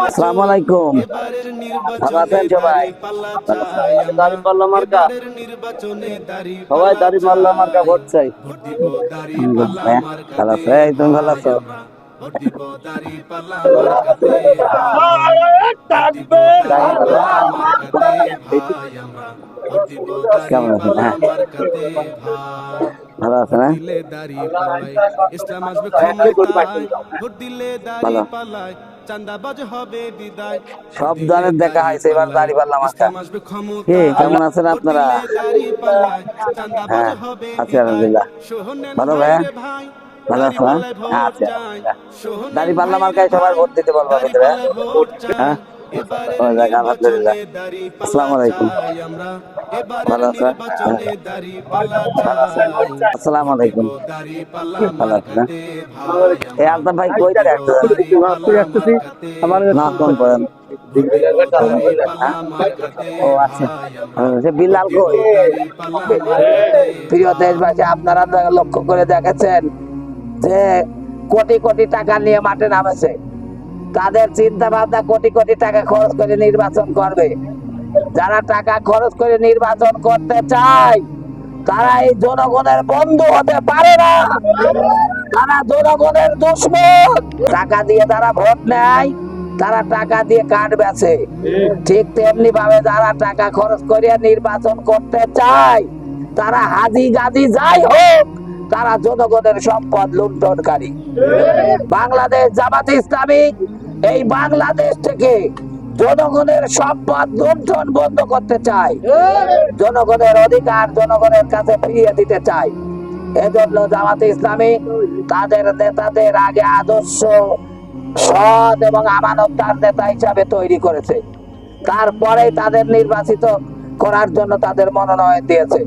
আসসালামু আলাইকুম, ভালো আছেন সবাই? দাঁড়িপাল্লা মার্কা, সবাই দাঁড়িপাল্লা মার্কা ভোট চাই। ভালো আছে? তুমি ভালো আছো? কেমন আছেন? হ্যাঁ, ভালো আছে না? ভালো, সব ধরনের দেখা হয়েছে, এবার দাঁড়িপাল্লা মার্কা। কি কেমন আছেন আপনারা? হ্যাঁ, আছি আলহামদুলিল্লাহ। ভালো ভাইয়া, ভালো আছো? আচ্ছা, দাঁড়িপাল্লা মার্কায় সবার ভোট দিতে বলবো ভিতরে। হ্যাঁ, আলহামদুলিল্লাহ। আসসালামু আলাইকুম, ভালো আছো? আসসালামু আলাইকুম, ভালো আছো না? এই আলতাফ ভাই কই আসতেছি আমার না কোন পড়েন? ও আচ্ছা, সে বিলাল কই? প্রিয় দেশবাসী, আপনারা তো লক্ষ্য করে দেখেছেন যে কোটি কোটি টাকা নিয়ে মাঠে নামেছে। তাদের চিন্তা ভাবনা কোটি কোটি টাকা খরচ করে নির্বাচন করবে। যারা টাকা খরচ করে নির্বাচন করতে চায় তারা এই জনগণের বন্ধু হতে পারে না, তারা জনগণের দুশমন। টাকা দিয়ে তারা ভোট নেয়, তারা টাকা দিয়ে কার্ড বেচে। ঠিক তেমনি ভাবে যারা টাকা খরচ করে নির্বাচন করতে চায় তারা হাজি গাজি যাই হোক, তারা জনগণের সম্পদ লুণ্ঠনকারী। বাংলাদেশ জামাত ইসলামী এই বাংলাদেশ থেকে জনগণের সম্পদ লুণ্ঠন বন্ধ করতে চায়, জনগণের অধিকার জনগণের কাছে ফিরিয়ে দিতে চায়। এজন্য জামাত ইসলামী তাদের নেতাদের আগে আদর্শ, সৎ এবং আমানতদার নেতা হিসাবে তৈরি করেছে, তারপরে তাদের নির্বাচিত করার জন্য তাদের মনোনয়ন দিয়েছে।